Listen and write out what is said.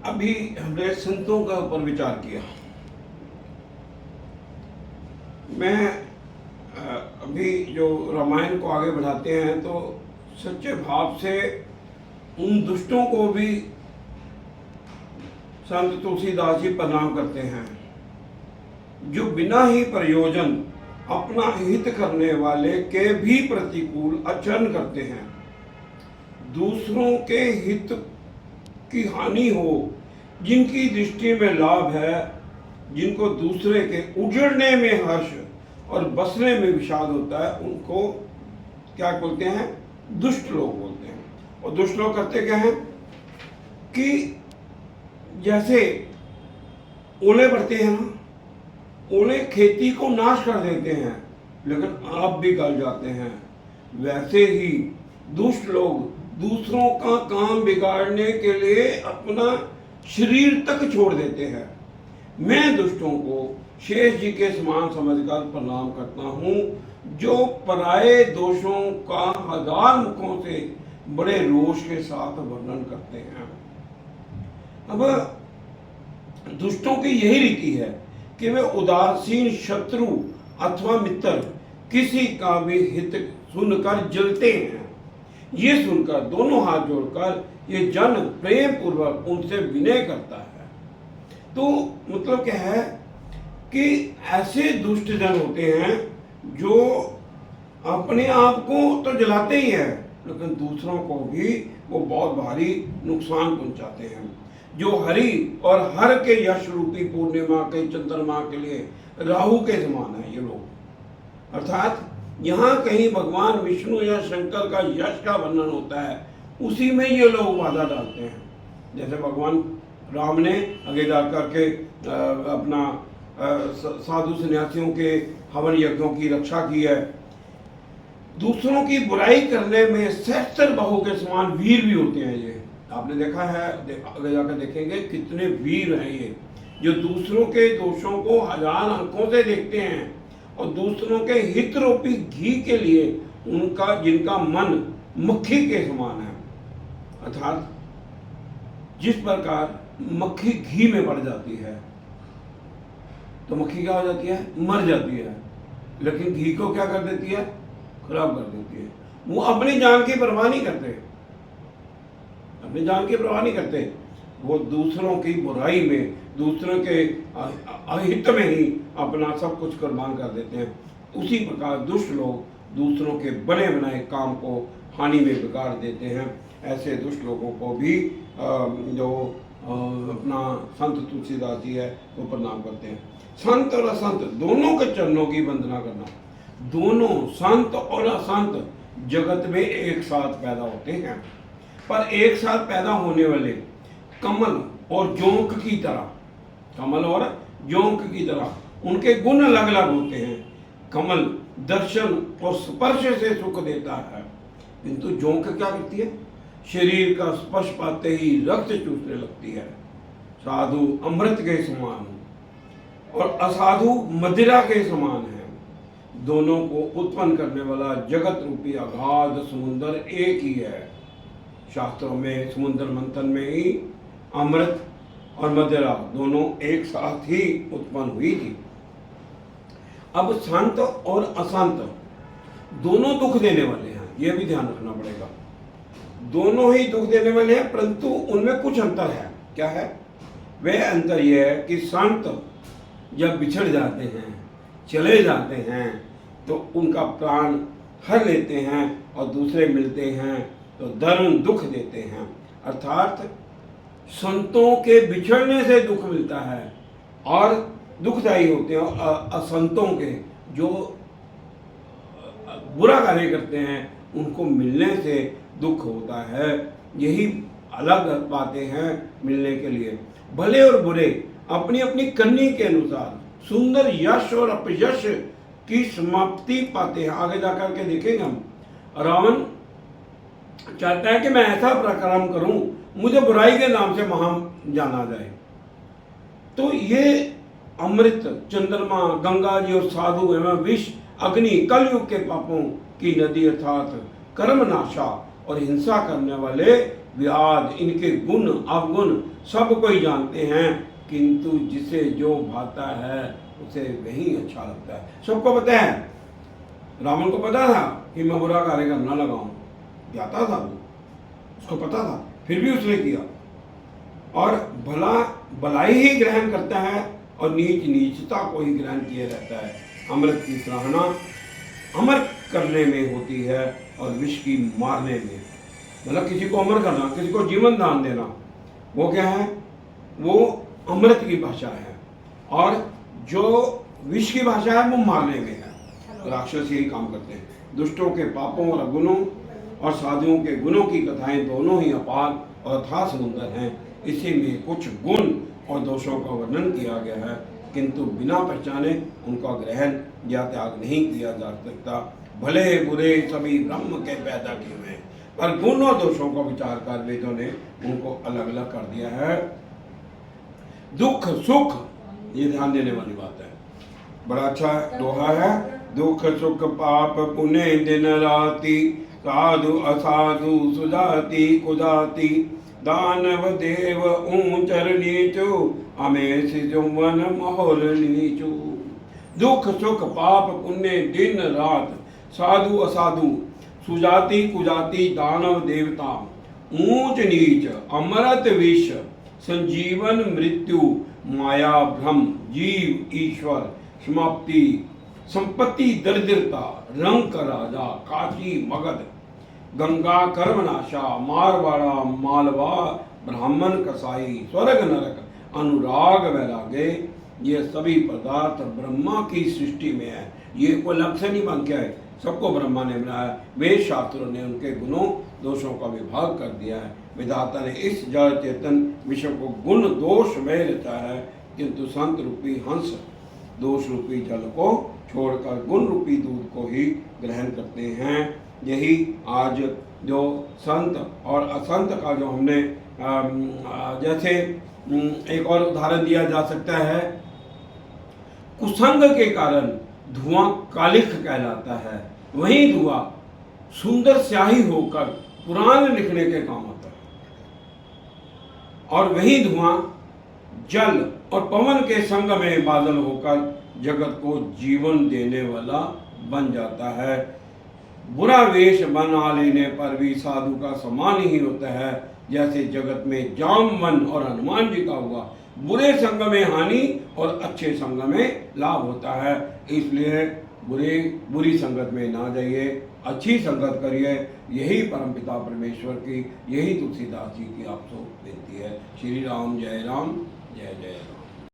अभी हमने संतों का ऊपर विचार किया। मैं अभी जो रामायण को आगे बढ़ाते हैं तो सच्चे भाव से उन दुष्टों को भी संत तुलसीदास जी प्रणाम करते हैं जो बिना ही प्रयोजन अपना हित करने वाले के भी प्रतिकूल आचरण करते हैं। दूसरों के हित की हानि हो, जिनकी दृष्टि में लाभ है, जिनको दूसरे के उजड़ने में हर्ष और बसने में विषाद होता है, उनको क्या बोलते हैं? दुष्ट लोग बोलते हैं। और दुष्ट लोग करते क्या हैं कि जैसे ओले पड़ते हैं ना, ओले खेती को नाश कर देते हैं लेकिन आप भी गल जाते हैं, वैसे ही दुष्ट लोग दूसरों का काम बिगाड़ने के लिए अपना शरीर तक छोड़ देते हैं। मैं दुष्टों को शेष जी के समान समझकर प्रणाम करता हूँ, जो पराये दोषों का हजार मुखों से बड़े रोष के साथ वर्णन करते हैं। अब दुष्टों की यही रीति है कि वे उदासीन शत्रु अथवा मित्र किसी का भी हित सुनकर जलते हैं। ये सुनकर दोनों हाथ जोड़कर ये जन प्रेम पूर्वक उनसे विनय करता है। तो मतलब क्या है कि ऐसे दुष्ट जन होते हैं जो अपने आप को तो जलाते ही है लेकिन दूसरों को भी वो बहुत भारी नुकसान पहुंचाते हैं। जो हरि और हर के यश रूपी पूर्णिमा के चंद्रमा के लिए राहु के समान है ये लोग। अर्थात यहाँ कहीं भगवान विष्णु या शंकर का यश का वर्णन होता है, उसी में ये लोग बाधा डालते हैं। जैसे भगवान राम ने आगे जा करके अपना साधु सन्यासियों के हवन यज्ञों की रक्षा की है। दूसरों की बुराई करने में सहस्त्र बाहु के समान वीर भी होते हैं ये। आपने देखा है, आगे जाकर देखेंगे कितने वीर हैं ये, जो दूसरों के दोषों को हजार आंखों से देखते हैं और दूसरों के हित रूपी घी के लिए जिनका मन मक्खी के समान है। अर्थात जिस प्रकार मक्खी घी में बढ़ जाती है तो मक्खी क्या हो जाती है? मर जाती है, लेकिन घी को क्या कर देती है? खराब कर देती है। वो अपनी जान की परवाह नहीं करते, अपनी जान की परवाह नहीं करते, वो दूसरों की बुराई में, दूसरों के अहित में ही अपना सब कुछ कुर्बान कर देते हैं। उसी प्रकार दुष्ट लोग दूसरों के बने बनाए काम को हानि में बिगाड़ देते हैं। ऐसे दुष्ट लोगों को भी जो अपना संत तुलसीदास जी है वो प्रणाम करते हैं। संत और असंत दोनों के चरणों की वंदना करना। दोनों संत और असंत जगत में एक साथ पैदा होते हैं, पर एक साथ पैदा होने वाले कमल और जोंक की तरह, कमल और जोंक की तरह उनके गुण अलग अलग होते हैं। कमल दर्शन और स्पर्श से सुख देता है, किंतु जोंक क्या करती है? शरीर का स्पर्श पाते ही रक्त चूसने लगती है। साधु अमृत के समान और असाधु मदिरा के समान है। दोनों को उत्पन्न करने वाला जगत रूपी अगाध समुद्र एक ही है। शास्त्रों में समुद्र मंथन में ही अमृत और मदिरा दोनों एक साथ ही उत्पन्न हुई थी। अब संत और असंत दोनों दुख देने वाले हैं, यह भी ध्यान रखना पड़ेगा। दोनों ही दुख देने वाले हैं, परंतु उनमें कुछ अंतर है। क्या है वह अंतर? यह है कि संत जब बिछड़ जाते हैं, चले जाते हैं, तो उनका प्राण हर लेते हैं और दूसरे मिलते हैं तो दारुण दुख देते हैं। अर्थात संतों के बिछड़ने से दुख मिलता है और दुखदायी होते हैं। असंतों के जो बुरा कार्य करते हैं उनको मिलने से दुख होता है। यही अलग बातें हैं मिलने के लिए। भले और बुरे अपनी अपनी करनी के अनुसार सुंदर यश और अपयश की समाप्ति पाते हैं। आगे जाकर के देखेंगे हम। रावण चाहता है कि मैं ऐसा पराक्रम करूं, मुझे बुराई के नाम से महान जाना जाए। तो ये अमृत, चंद्रमा, गंगा जी और साधु एवं विष, अग्नि, कलयुग के पापों की नदी अर्थात कर्मनाशा और हिंसा करने वाले व्याध इनके गुण अवगुण सब कोई जानते हैं, किंतु जिसे जो भाता है उसे वही अच्छा लगता है। सबको पता है, रावण को पता था कि मैं बुरा कार्यक्रम न लगाऊं, जाता था वो, उसको पता था, फिर भी उसने किया। और भला भलाई ही ग्रहण करता है और नीच नीचता को ही ग्रहण किए रहता है। अमृत की सराहना अमर करने में होती है और विष की मारने में। मतलब किसी को अमर करना, किसी को जीवन दान देना, वो क्या है? वो अमृत की भाषा है। और जो विष की भाषा है वो मारने में है। राक्षस यही काम करते हैं। दुष्टों के पापों और गुणों और साधुओं के गुणों की कथाएं दोनों ही अपार और अथाह समुद्र हैं। इसी में कुछ गुण और दोषों का वर्णन किया गया है, किंतु बिना पहचाने उनका ग्रहण या त्याग नहीं किया जा सकता। भले बुरे सभी ब्रह्म के पैदा किए हुए हैं, पर गुण और दोषों का विचार कर वेदों ने उनको अलग अलग कर दिया है। दुख सुख, ये ध्यान देने वाली बात है। बड़ा अच्छा दोहा है। दुख सुख पाप पुण्य दिन राति, साधु असाधु सुजाति कुजाति, दानव देव ऊंचर नीचो, अमेश जुम्मन मोहर नीचो। दुख सुख पाप पुण्य दिन रात, साधु असाधु सुजाति कुजाति, दानव देवता, ऊंच नीच, अमृत विष, संजीवन मृत्यु, माया भ्रम, जीव ईश्वर, समाप्ति, संपत्ति दरिद्रता, रंक राजा, काशी मगध, गंगा कर्मनाशा, मारवाड़ा मालवा, ब्राह्मण कसाई, स्वर्ग नरक, अनुराग वैरागे, ये सभी पदार्थ ब्रह्मा की सृष्टि में है। ये कोई अलग से नहीं बन के है, सबको ब्रह्मा ने बनाया। वेद शास्त्रों ने उनके गुणों दोषों का विभाग कर दिया है। विधाता ने इस जड़ चेतन विश्व को गुण दोष में रचा है, किंतु संत रूपी हंस दोष रूपी जल को छोड़कर गुण रूपी दूध को ही ग्रहण करते हैं। यही आज जो संत और असंत का जो हमने जैसे एक और उदाहरण दिया जा सकता है, कुसंग के कारण धुआं कालिख कहलाता है, वही धुआं सुंदर स्याही होकर पुराण लिखने के काम आता है। और वही धुआं जल और पवन के संग में बादल होकर जगत को जीवन देने वाला बन जाता है। बुरा वेश बना लेने पर भी साधु का समान ही होता है। जैसे जगत में जामवन और हनुमान जी का हुआ, बुरे संग में हानि और अच्छे संग में लाभ होता है। इसलिए बुरी संगत में ना जाइए, अच्छी संगत करिए। यही परमपिता परमेश्वर की, यही तुलसीदास जी की आपसे विनती है। श्री राम जय राम, जय जय राम।